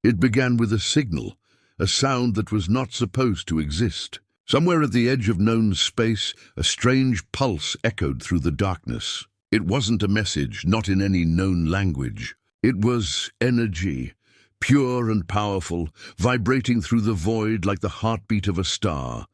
It began with a signal, a sound that was not supposed to exist. Somewhere at the edge of known space, a strange pulse echoed through the darkness. It wasn't a message, not in any known language. It was energy, pure and powerful, vibrating through the void like the heartbeat of a star.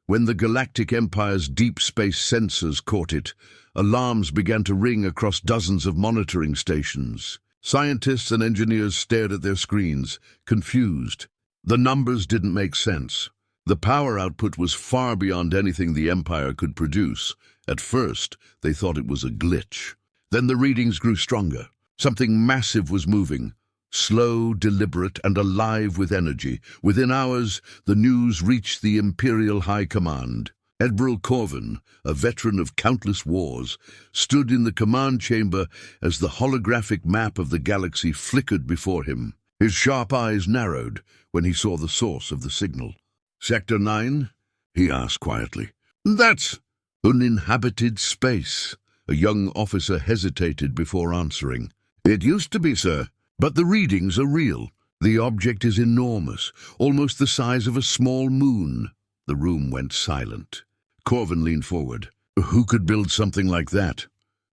When the Galactic Empire's deep space sensors caught it, alarms began to ring across dozens of monitoring stations. Scientists and engineers stared at their screens, confused. The numbers didn't make sense. The power output was far beyond anything the Empire could produce. At first, they thought it was a glitch. Then the readings grew stronger. Something massive was moving. Slow, deliberate, and alive with energy. Within hours, the news reached the Imperial High Command. Admiral Corvin, a veteran of countless wars, stood in the command chamber as the holographic map of the galaxy flickered before him. His sharp eyes narrowed when he saw the source of the signal. "Sector 9?" he asked quietly. "That's uninhabited space." A young officer hesitated before answering. "It used to be, sir. But the readings are real. The object is enormous, almost the size of a small moon." The room went silent. Corvin leaned forward. "Who could build something like that?"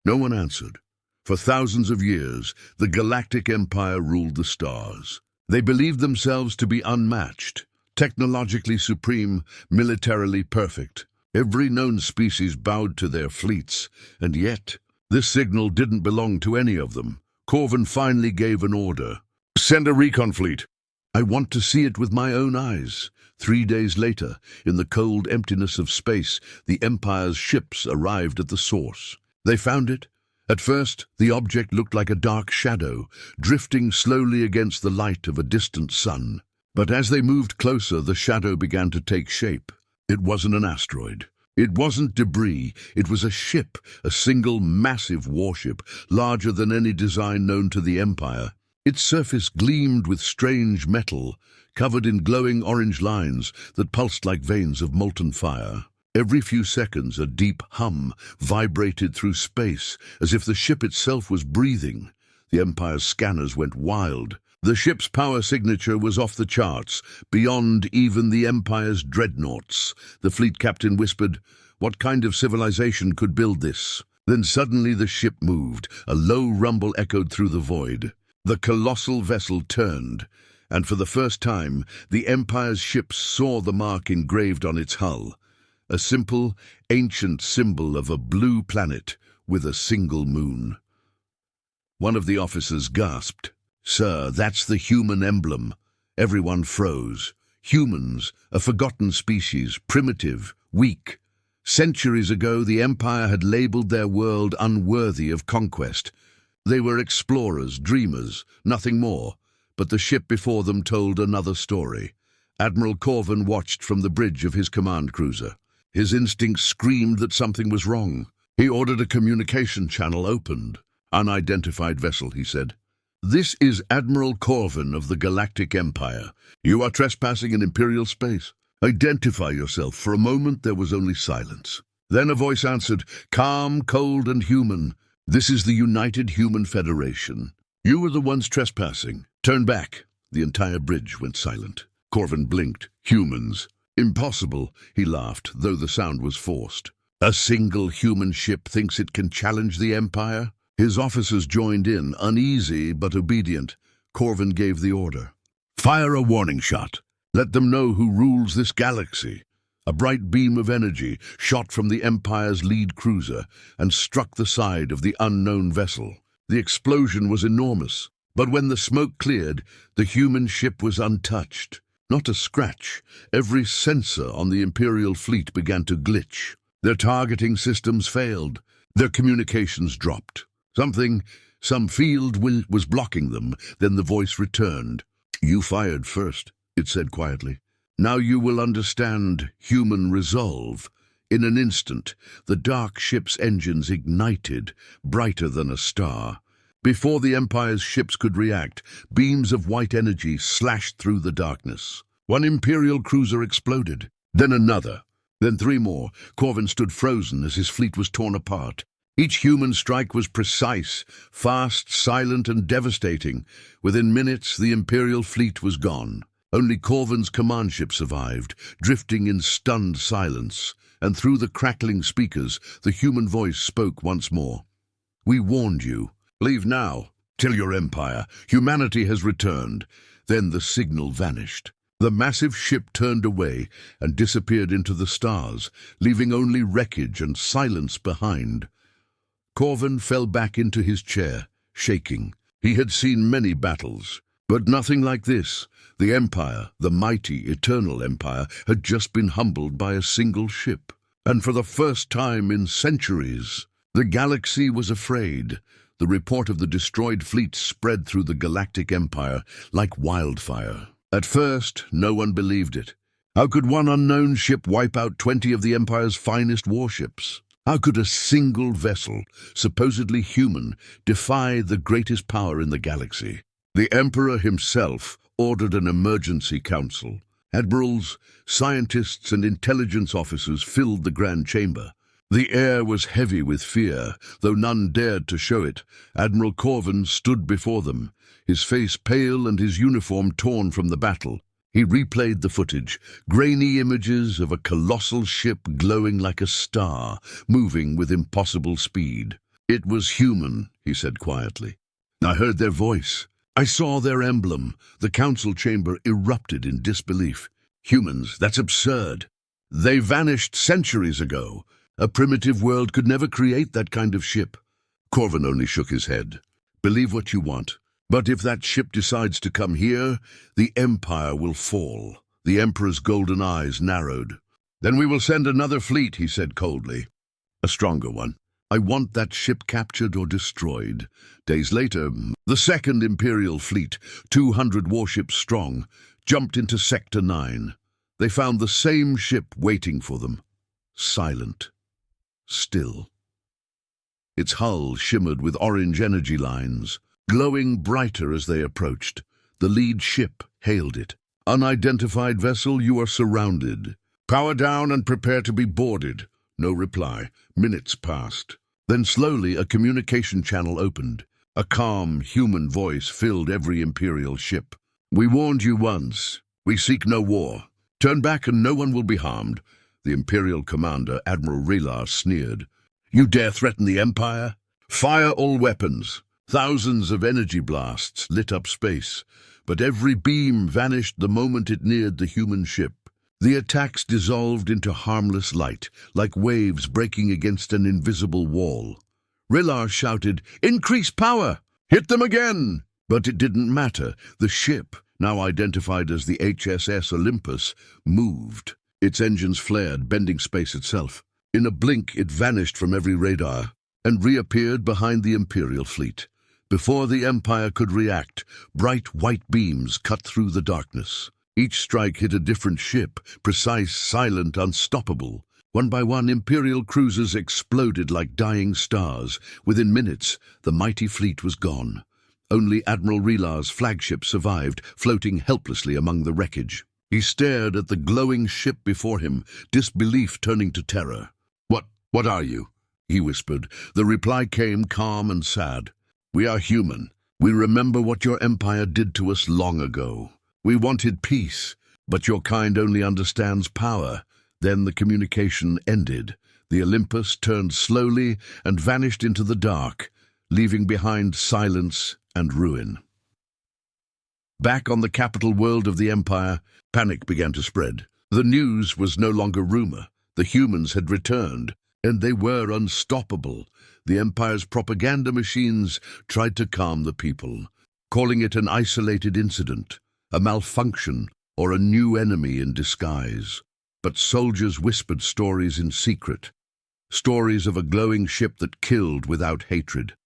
No one answered. For thousands of years, the Galactic Empire ruled the stars. They believed themselves to be unmatched, technologically supreme, militarily perfect. Every known species bowed to their fleets, and yet, this signal didn't belong to any of them. Corvin finally gave an order. "Send a recon fleet." "I want to see it with my own eyes." 3 days later, in the cold emptiness of space, the Empire's ships arrived at the source. They found it. At first, the object looked like a dark shadow, drifting slowly against the light of a distant sun. But as they moved closer, the shadow began to take shape. It wasn't an asteroid. It wasn't debris. It was a ship, a single massive warship, larger than any design known to the Empire. Its surface gleamed with strange metal, covered in glowing orange lines that pulsed like veins of molten fire. Every few seconds, a deep hum vibrated through space, as if the ship itself was breathing. The Empire's scanners went wild. The ship's power signature was off the charts, beyond even the Empire's dreadnoughts. The fleet captain whispered, "What kind of civilization could build this?" Then suddenly the ship moved. A low rumble echoed through the void. The colossal vessel turned, and for the first time, the Empire's ships saw the mark engraved on its hull. A simple, ancient symbol of a blue planet with a single moon. One of the officers gasped. "Sir, that's the human emblem." Everyone froze. Humans, a forgotten species, primitive, weak. Centuries ago, the Empire had labeled their world unworthy of conquest. They were explorers, dreamers, nothing more. But the ship before them told another story. Admiral Corvin watched from the bridge of his command cruiser. His instincts screamed that something was wrong. He ordered a communication channel opened. "Unidentified vessel," he said. "This is Admiral Corvin of the Galactic Empire. You are trespassing in Imperial space. Identify yourself." For a moment there was only silence. Then a voice answered, calm, cold, and human. "This is the United Human Federation. You are the ones trespassing. Turn back." The entire bridge went silent. Corvin blinked. "Humans. Impossible," he laughed, though the sound was forced. "A single human ship thinks it can challenge the Empire?" His officers joined in, uneasy but obedient. Corvin gave the order. "Fire a warning shot. Let them know who rules this galaxy." A bright beam of energy shot from the Empire's lead cruiser and struck the side of the unknown vessel. The explosion was enormous, but when the smoke cleared, the human ship was untouched. Not a scratch. Every sensor on the Imperial fleet began to glitch. Their targeting systems failed. Their communications dropped. Some field was blocking them. Then the voice returned. "You fired first," it said quietly. "Now you will understand human resolve." In an instant, the dark ship's engines ignited, brighter than a star. Before the Empire's ships could react, beams of white energy slashed through the darkness. One Imperial cruiser exploded, then another, then 3 more. Corvin stood frozen as his fleet was torn apart. Each human strike was precise, fast, silent, and devastating. Within minutes, the Imperial fleet was gone. Only Corvin's command ship survived, drifting in stunned silence, and through the crackling speakers, the human voice spoke once more. "We warned you. Leave now. Tell your empire. Humanity has returned." Then the signal vanished. The massive ship turned away and disappeared into the stars, leaving only wreckage and silence behind. Corvin fell back into his chair, shaking. He had seen many battles, but nothing like this. The Empire, the mighty, eternal Empire, had just been humbled by a single ship. And for the first time in centuries, the galaxy was afraid. The report of the destroyed fleet spread through the galactic empire like wildfire. At first, no one believed it. How could one unknown ship wipe out 20 of the Empire's finest warships? How could a single vessel, supposedly human, defy the greatest power in the galaxy? The Emperor himself ordered an emergency council. Admirals, scientists, and intelligence officers filled the Grand Chamber. The air was heavy with fear, though none dared to show it. Admiral Corvin stood before them, his face pale and his uniform torn from the battle. He replayed the footage, grainy images of a colossal ship glowing like a star, moving with impossible speed. "It was human," he said quietly. "I heard their voice. I saw their emblem." The council chamber erupted in disbelief. "Humans, that's absurd. They vanished centuries ago. A primitive world could never create that kind of ship." Corvin only shook his head. "Believe what you want. But if that ship decides to come here, the Empire will fall." The Emperor's golden eyes narrowed. "Then we will send another fleet," he said coldly. "A stronger one. I want that ship captured or destroyed." Days later, the Second Imperial Fleet, 200 warships strong, jumped into Sector 9. They found the same ship waiting for them. Silent. Still. Its hull shimmered with orange energy lines, glowing brighter as they approached. The lead ship hailed it. "Unidentified vessel, you are surrounded. Power down and prepare to be boarded." No reply. Minutes passed. Then slowly a communication channel opened. A calm, human voice filled every Imperial ship. "We warned you once. We seek no war. Turn back and no one will be harmed." The Imperial commander, Admiral Relar, sneered. "You dare threaten the Empire? Fire all weapons." Thousands of energy blasts lit up space, but every beam vanished the moment it neared the human ship. The attacks dissolved into harmless light, like waves breaking against an invisible wall. Relar shouted, "Increase power! Hit them again!" But it didn't matter. The ship, now identified as the HSS Olympus, moved. Its engines flared, bending space itself. In a blink, it vanished from every radar and reappeared behind the Imperial fleet. Before the Empire could react, bright white beams cut through the darkness. Each strike hit a different ship, precise, silent, unstoppable. One by one, Imperial cruisers exploded like dying stars. Within minutes, the mighty fleet was gone. Only Admiral Relar's flagship survived, floating helplessly among the wreckage. He stared at the glowing ship before him, disbelief turning to terror. What are you?" he whispered. The reply came calm and sad. "We are human. We remember what your empire did to us long ago. We wanted peace, but your kind only understands power." Then the communication ended. The Olympus turned slowly and vanished into the dark, leaving behind silence and ruin. Back on the capital world of the Empire, panic began to spread. The news was no longer rumor. The humans had returned, and they were unstoppable. The Empire's propaganda machines tried to calm the people, calling it an isolated incident, a malfunction, or a new enemy in disguise. But soldiers whispered stories in secret, stories of a glowing ship that killed without hatred,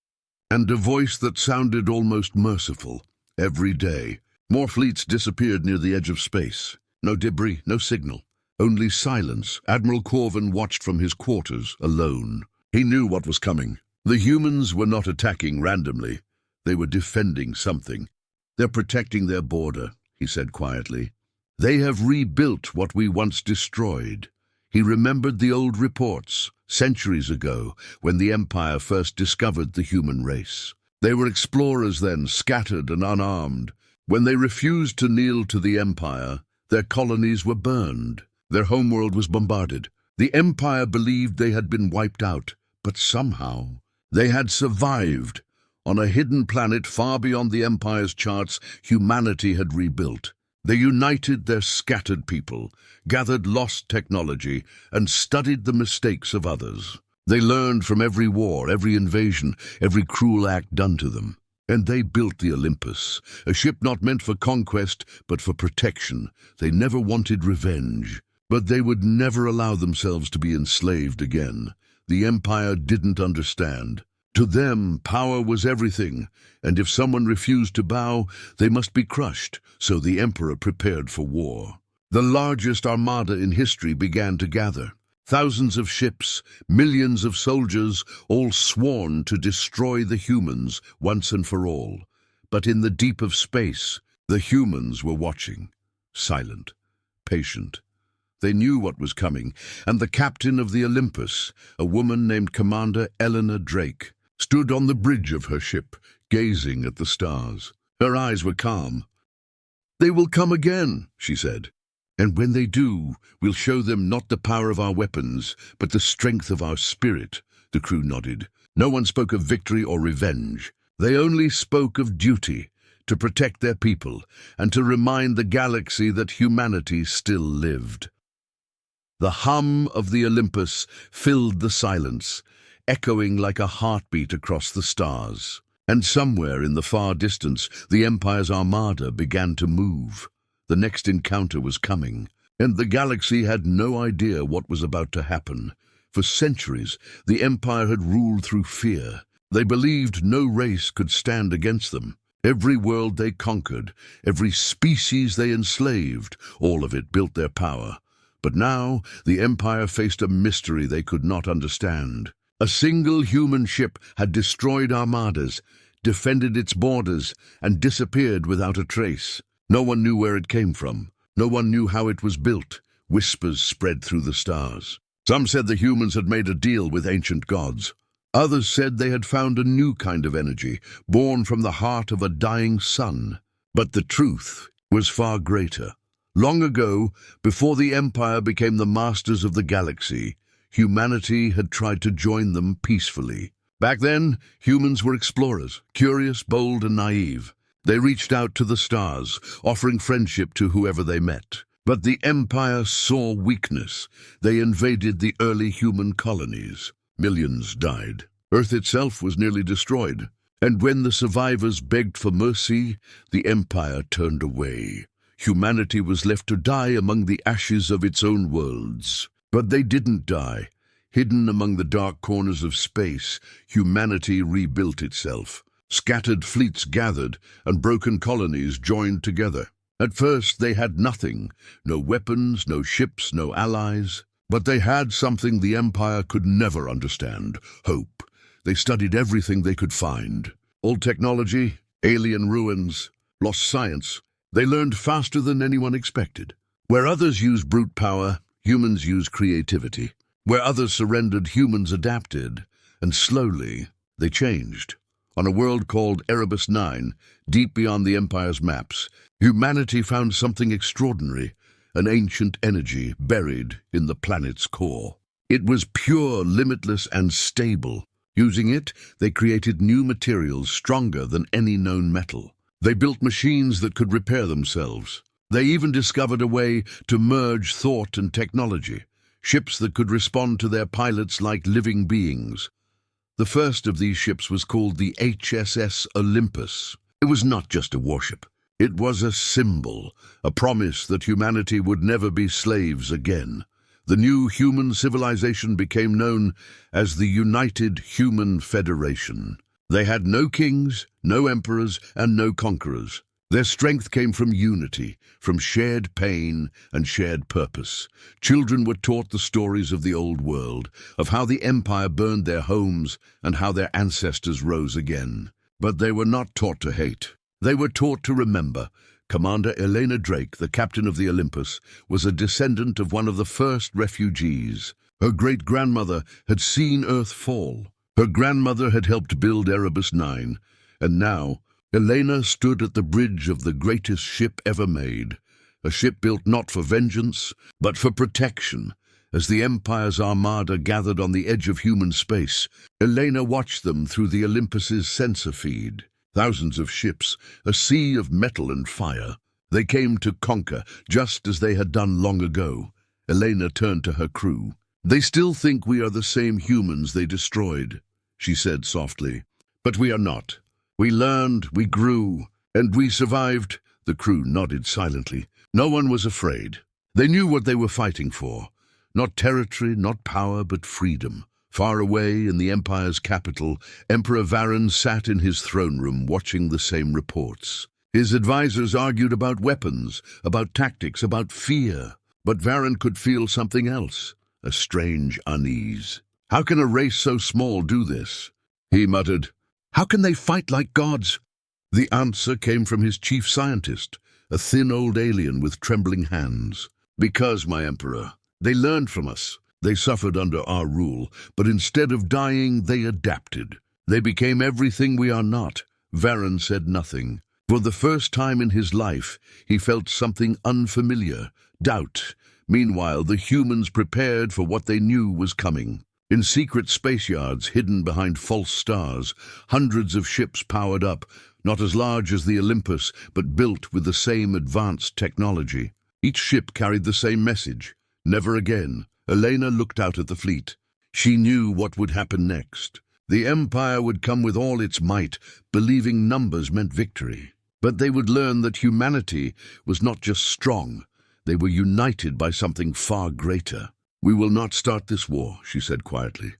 and a voice that sounded almost merciful. Every day, more fleets disappeared near the edge of space. No debris, no signal, only silence. Admiral Corvin watched from his quarters, alone. He knew what was coming. The humans were not attacking randomly. They were defending something. "They're protecting their border," he said quietly. "They have rebuilt what we once destroyed." He remembered the old reports, centuries ago, when the Empire first discovered the human race. They were explorers then, scattered and unarmed. When they refused to kneel to the Empire, their colonies were burned. Their homeworld was bombarded. The Empire believed they had been wiped out, but somehow they had survived. On a hidden planet far beyond the Empire's charts, humanity had rebuilt. They united their scattered people, gathered lost technology, and studied the mistakes of others. They learned from every war, every invasion, every cruel act done to them. And they built the Olympus, a ship not meant for conquest, but for protection. They never wanted revenge, but they would never allow themselves to be enslaved again. The Empire didn't understand. To them, power was everything, and if someone refused to bow, they must be crushed, so the Emperor prepared for war. The largest armada in history began to gather. Thousands of ships, millions of soldiers, all sworn to destroy the humans once and for all. But in the deep of space, the humans were watching, silent, patient. They knew what was coming, and the captain of the Olympus, a woman named Commander Eleanor Drake, stood on the bridge of her ship, gazing at the stars. Her eyes were calm. "They will come again," she said. "And when they do, we'll show them not the power of our weapons, but the strength of our spirit." The crew nodded. No one spoke of victory or revenge. They only spoke of duty, to protect their people, and to remind the galaxy that humanity still lived. The hum of the Olympus filled the silence, echoing like a heartbeat across the stars. And somewhere in the far distance, the Empire's armada began to move. The next encounter was coming, and the galaxy had no idea what was about to happen. For centuries, the Empire had ruled through fear. They believed no race could stand against them. Every world they conquered, every species they enslaved, all of it built their power. But now, the Empire faced a mystery they could not understand. A single human ship had destroyed armadas, defended its borders, and disappeared without a trace. No one knew where it came from. No one knew how it was built. Whispers spread through the stars. Some said the humans had made a deal with ancient gods. Others said they had found a new kind of energy, born from the heart of a dying sun. But the truth was far greater. Long ago, before the Empire became the masters of the galaxy, humanity had tried to join them peacefully. Back then, humans were explorers, curious, bold, and naive. They reached out to the stars, offering friendship to whoever they met. But the Empire saw weakness. They invaded the early human colonies. Millions died. Earth itself was nearly destroyed. And when the survivors begged for mercy, the Empire turned away. Humanity was left to die among the ashes of its own worlds. But they didn't die. Hidden among the dark corners of space, humanity rebuilt itself. Scattered fleets gathered, and broken colonies joined together. At first they had nothing, no weapons, no ships, no allies. But they had something the Empire could never understand: hope. They studied everything they could find. Old technology, alien ruins, lost science. They learned faster than anyone expected. Where others used brute power, humans used creativity. Where others surrendered, humans adapted. And slowly, they changed. On a world called Erebus 9, deep beyond the Empire's maps, humanity found something extraordinary, an ancient energy buried in the planet's core. It was pure, limitless, and stable. Using it, they created new materials stronger than any known metal. They built machines that could repair themselves. They even discovered a way to merge thought and technology, ships that could respond to their pilots like living beings. The first of these ships was called the HSS Olympus. It was not just a warship. It was a symbol, a promise that humanity would never be slaves again. The new human civilization became known as the United Human Federation. They had no kings, no emperors, and no conquerors. Their strength came from unity, from shared pain and shared purpose. Children were taught the stories of the old world, of how the Empire burned their homes and how their ancestors rose again. But they were not taught to hate. They were taught to remember. Commander Eleanor Drake, the captain of the Olympus, was a descendant of one of the first refugees. Her great-grandmother had seen Earth fall. Her grandmother had helped build Erebus 9, and now Elena stood at the bridge of the greatest ship ever made, a ship built not for vengeance, but for protection. As the Empire's armada gathered on the edge of human space, Elena watched them through the Olympus's sensor feed. Thousands of ships, a sea of metal and fire. They came to conquer, just as they had done long ago. Elena turned to her crew. "They still think we are the same humans they destroyed," she said softly. "But we are not. We learned, we grew, and we survived." The crew nodded silently. No one was afraid. They knew what they were fighting for. Not territory, not power, but freedom. Far away in the Empire's capital, Emperor Varron sat in his throne room watching the same reports. His advisors argued about weapons, about tactics, about fear. But Varron could feel something else, a strange unease. "How can a race so small do this?" he muttered. "How can they fight like gods?" The answer came from his chief scientist, a thin old alien with trembling hands. "Because, my emperor, they learned from us. They suffered under our rule, but instead of dying, they adapted. They became everything we are not." Varron said nothing. For the first time in his life, he felt something unfamiliar, doubt. Meanwhile, the humans prepared for what they knew was coming. In secret space yards hidden behind false stars, hundreds of ships powered up, not as large as the Olympus, but built with the same advanced technology. Each ship carried the same message: never again. Elena looked out at the fleet. She knew what would happen next. The Empire would come with all its might, believing numbers meant victory. But they would learn that humanity was not just strong. They were united by something far greater. "We will not start this war," she said quietly.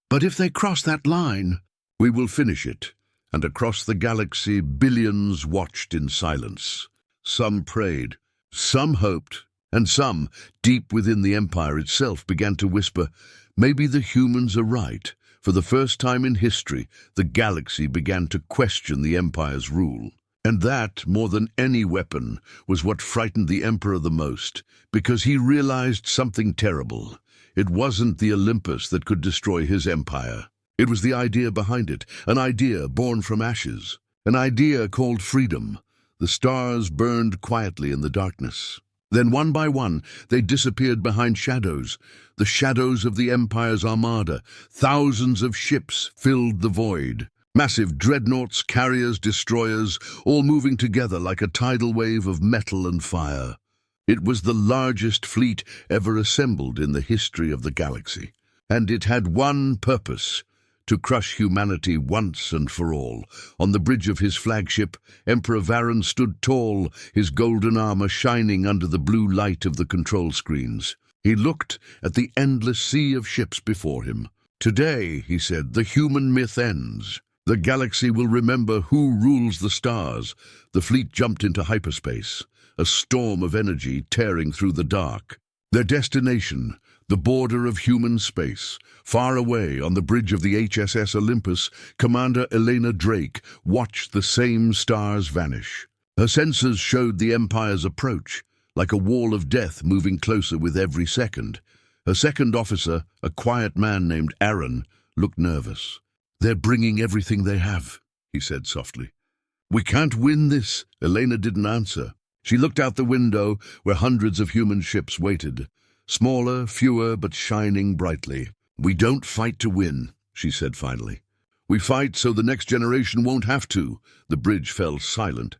"But if they cross that line, we will finish it." And across the galaxy, billions watched in silence. Some prayed, some hoped, and some, deep within the Empire itself, began to whisper, "Maybe the humans are right." For the first time in history, the galaxy began to question the Empire's rule. And that, more than any weapon, was what frightened the Emperor the most, because he realized something terrible. It wasn't the Olympus that could destroy his empire. It was the idea behind it, an idea born from ashes, an idea called freedom. The stars burned quietly in the darkness. Then one by one, they disappeared behind shadows, the shadows of the Empire's armada. Thousands of ships filled the void. Massive dreadnoughts, carriers, destroyers, all moving together like a tidal wave of metal and fire. It was the largest fleet ever assembled in the history of the galaxy. And it had one purpose: to crush humanity once and for all. On the bridge of his flagship, Emperor Varron stood tall, his golden armor shining under the blue light of the control screens. He looked at the endless sea of ships before him. "Today," he said, "the human myth ends. The galaxy will remember who rules the stars." The fleet jumped into hyperspace, a storm of energy tearing through the dark. Their destination, the border of human space. Far away on the bridge of the HSS Olympus, Commander Elena Drake watched the same stars vanish. Her sensors showed the Empire's approach, like a wall of death moving closer with every second. Her second officer, a quiet man named Aaron, looked nervous. "They're bringing everything they have," he said softly. "We can't win this." Elena didn't answer. She looked out the window where hundreds of human ships waited. Smaller, fewer, but shining brightly. "We don't fight to win," she said finally. "We fight so the next generation won't have to." The bridge fell silent.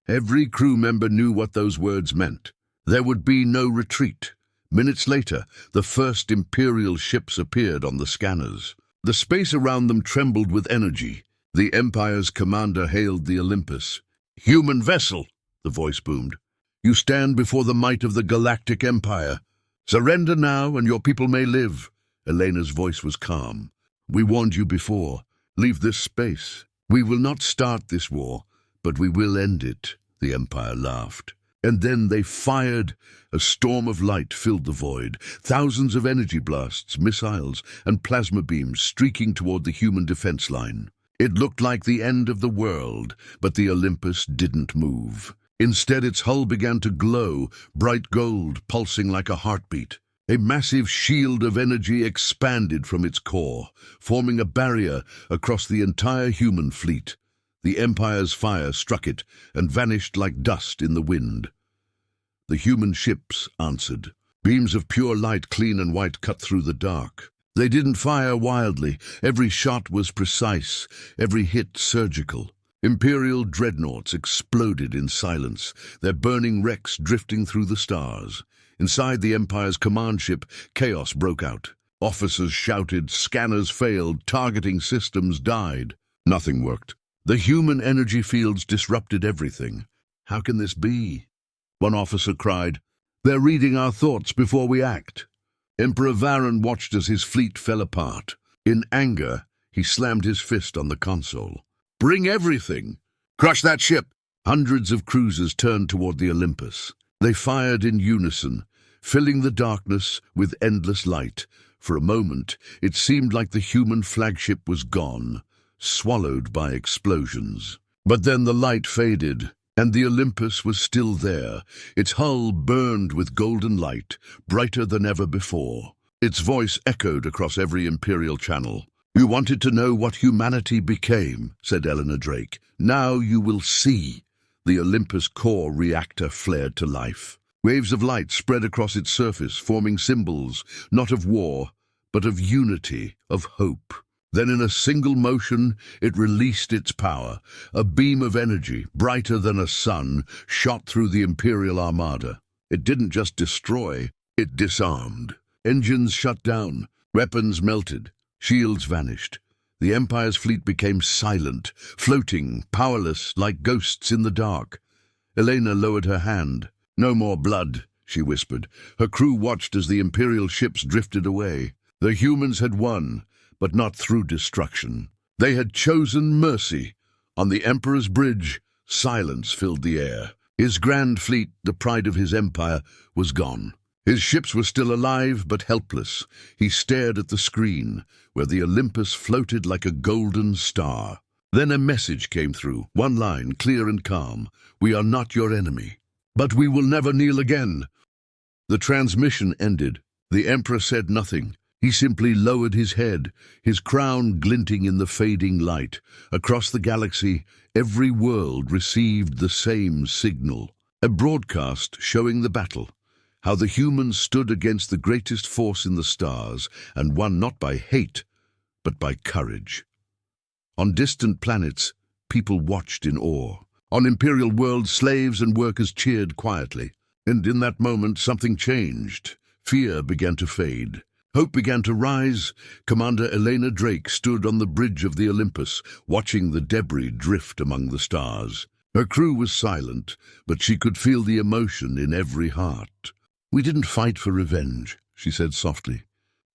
Every crew member knew what those words meant. There would be no retreat. Minutes later, the first Imperial ships appeared on the scanners. The space around them trembled with energy. The Empire's commander hailed the Olympus. "Human vessel," the voice boomed. "You stand before the might of the Galactic Empire. Surrender now, and your people may live." Elena's voice was calm. "We warned you before. Leave this space. We will not start this war, but we will end it." The Empire laughed. And then they fired. A storm of light filled the void. Thousands of energy blasts, missiles, and plasma beams streaking toward the human defense line. It looked like the end of the world, but the Olympus didn't move. Instead, its hull began to glow, bright gold, pulsing like a heartbeat. A massive shield of energy expanded from its core, forming a barrier across the entire human fleet. The Empire's fire struck it and vanished like dust in the wind. The human ships answered. Beams of pure light, clean and white, cut through the dark. They didn't fire wildly. Every shot was precise, every hit surgical. Imperial dreadnoughts exploded in silence, their burning wrecks drifting through the stars. Inside the Empire's command ship, chaos broke out. Officers shouted, scanners failed, targeting systems died. Nothing worked. The human energy fields disrupted everything. How can this be? One officer cried, "They're reading our thoughts before we act." Emperor Varen watched as his fleet fell apart. In anger, he slammed his fist on the console. "Bring everything! Crush that ship!" Hundreds of cruisers turned toward the Olympus. They fired in unison, filling the darkness with endless light. For a moment, it seemed like the human flagship was gone, swallowed by explosions. But then the light faded, and the Olympus was still there. Its hull burned with golden light, brighter than ever before. Its voice echoed across every Imperial channel. "You wanted to know what humanity became," said Eleanor Drake. "Now you will see." The Olympus core reactor flared to life. Waves of light spread across its surface, forming symbols, not of war, but of unity, of hope. Then in a single motion, it released its power. A beam of energy, brighter than a sun, shot through the Imperial armada. It didn't just destroy, it disarmed. Engines shut down, weapons melted, shields vanished. The Empire's fleet became silent, floating, powerless, like ghosts in the dark. Elena lowered her hand. "No more blood," she whispered. Her crew watched as the Imperial ships drifted away. The humans had won, but not through destruction. They had chosen mercy. On the Emperor's bridge, silence filled the air. His grand fleet, the pride of his empire, was gone. His ships were still alive, but helpless. He stared at the screen, where the Olympus floated like a golden star. Then a message came through, one line, clear and calm. "We are not your enemy, but we will never kneel again." The transmission ended. The Emperor said nothing. He simply lowered his head, his crown glinting in the fading light. Across the galaxy, every world received the same signal. A broadcast showing the battle, how the humans stood against the greatest force in the stars and won not by hate, but by courage. On distant planets, people watched in awe. On Imperial worlds, slaves and workers cheered quietly. And in that moment, something changed. Fear began to fade. Hope began to rise. Commander Elena Drake stood on the bridge of the Olympus, watching the debris drift among the stars. Her crew was silent, but she could feel the emotion in every heart. "We didn't fight for revenge," she said softly.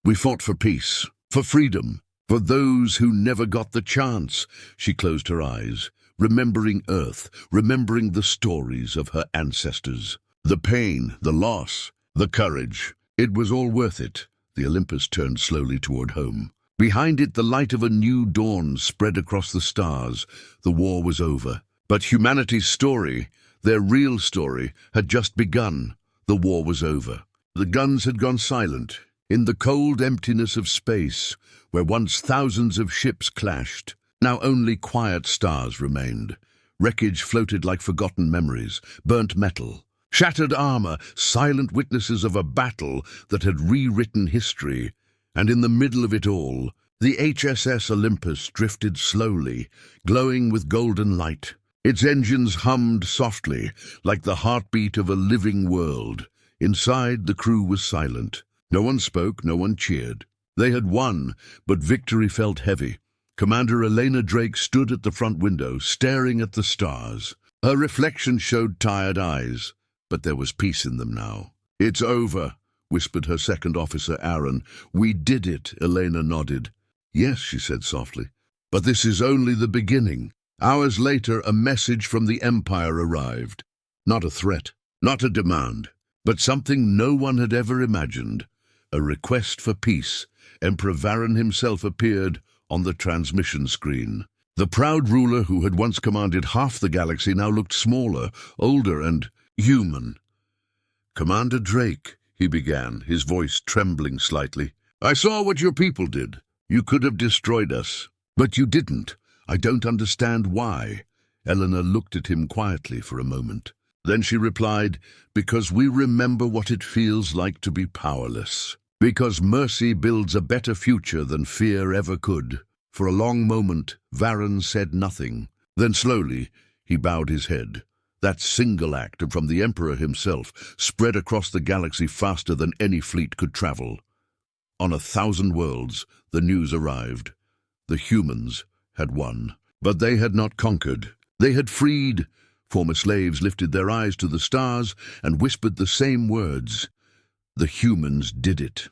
"We fought for peace, for freedom, for those who never got the chance." She closed her eyes, remembering Earth, remembering the stories of her ancestors. The pain, the loss, the courage. It was all worth it. The Olympus turned slowly toward home. Behind it, the light of a new dawn spread across the stars. The war was over. But humanity's story, their real story, had just begun. The war was over. The guns had gone silent. In the cold emptiness of space, where once thousands of ships clashed, now only quiet stars remained. Wreckage floated like forgotten memories, burnt metal, shattered armor, silent witnesses of a battle that had rewritten history. And in the middle of it all, the HSS Olympus drifted slowly, glowing with golden light. Its engines hummed softly, like the heartbeat of a living world. Inside, the crew was silent. No one spoke, no one cheered. They had won, but victory felt heavy. Commander Elena Drake stood at the front window, staring at the stars. Her reflection showed tired eyes, but there was peace in them now. "It's over," whispered her second officer, Aaron. "We did it," Elena nodded. "Yes," she said softly, "but this is only the beginning." Hours later, a message from the Empire arrived. Not a threat, not a demand, but something no one had ever imagined. A request for peace. Emperor Varen himself appeared on the transmission screen. The proud ruler who had once commanded half the galaxy now looked smaller, older, and human. "Commander Drake," he began, his voice trembling slightly. "I saw what your people did. You could have destroyed us. But you didn't. I don't understand why." Eleanor looked at him quietly for a moment. Then she replied, "Because we remember what it feels like to be powerless. Because mercy builds a better future than fear ever could." For a long moment, Varron said nothing. Then slowly, he bowed his head. That single act, from the Emperor himself, spread across the galaxy faster than any fleet could travel. On 1,000 worlds, the news arrived. The humans had won. But they had not conquered. They had freed. Former slaves lifted their eyes to the stars and whispered the same words. The humans did it.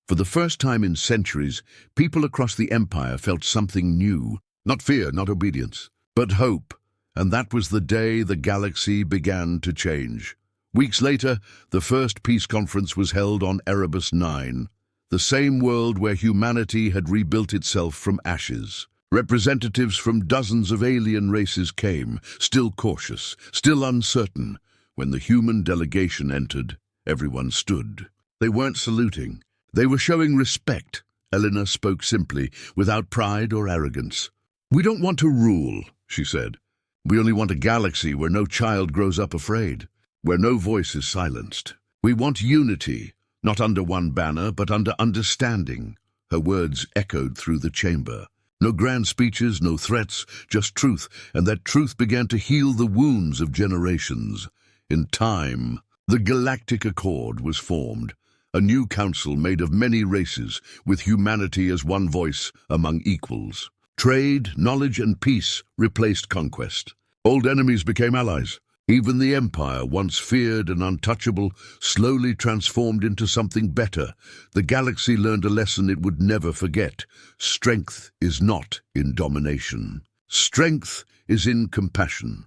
For the first time in centuries, people across the Empire felt something new. Not fear, not obedience, but hope. And that was the day the galaxy began to change. Weeks later, the first peace conference was held on Erebus 9, the same world where humanity had rebuilt itself from ashes. Representatives from dozens of alien races came, still cautious, still uncertain. When the human delegation entered, everyone stood. They weren't saluting. They were showing respect. Eleanor spoke simply, without pride or arrogance. "We don't want to rule," she said. "We only want a galaxy where no child grows up afraid, where no voice is silenced. We want unity, not under one banner, but under understanding." Her words echoed through the chamber. No grand speeches, no threats, just truth, and that truth began to heal the wounds of generations. In time, the Galactic Accord was formed, a new council made of many races, with humanity as one voice among equals. Trade, knowledge, and peace replaced conquest. Old enemies became allies. Even the Empire, once feared and untouchable, slowly transformed into something better. The galaxy learned a lesson it would never forget. Strength is not in domination. Strength is in compassion.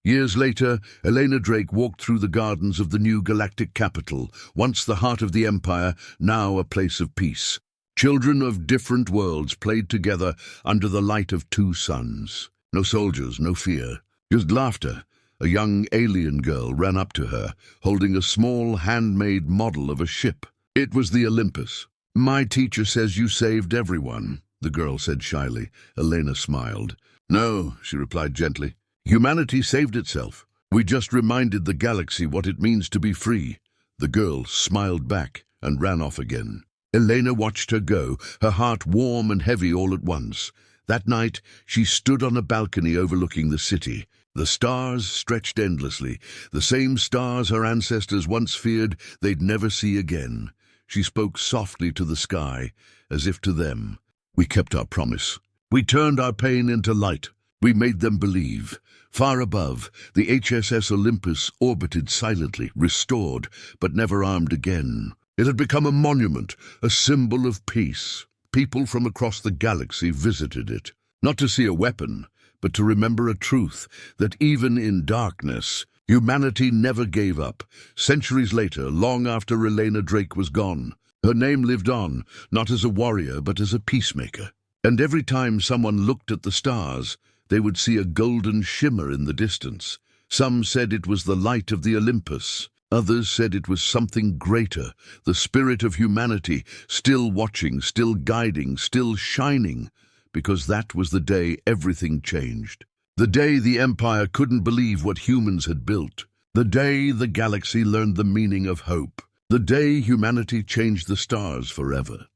Years later, Elena Drake walked through the gardens of the new galactic capital, once the heart of the Empire, now a place of peace. Children of different worlds played together under the light of two suns. No soldiers, no fear, just laughter. A young alien girl ran up to her, holding a small handmade model of a ship. It was the Olympus. "My teacher says you saved everyone," the girl said shyly. Elena smiled. "No," she replied gently. "Humanity saved itself. We just reminded the galaxy what it means to be free." The girl smiled back and ran off again. Elena watched her go, her heart warm and heavy all at once. That night, she stood on a balcony overlooking the city. The stars stretched endlessly, the same stars her ancestors once feared they'd never see again. She spoke softly to the sky, as if to them. "We kept our promise. We turned our pain into light. We made them believe." Far above, the HSS Olympus orbited silently, restored, but never armed again. It had become a monument, a symbol of peace. People from across the galaxy visited it, not to see a weapon, but to remember a truth, that even in darkness, humanity never gave up. Centuries later, long after Elena Drake was gone, her name lived on, not as a warrior, but as a peacemaker. And every time someone looked at the stars, they would see a golden shimmer in the distance. Some said it was the light of the Olympus. Others said it was something greater, the spirit of humanity, still watching, still guiding, still shining. Because that was the day everything changed. The day the Empire couldn't believe what humans had built. The day the galaxy learned the meaning of hope. The day humanity changed the stars forever.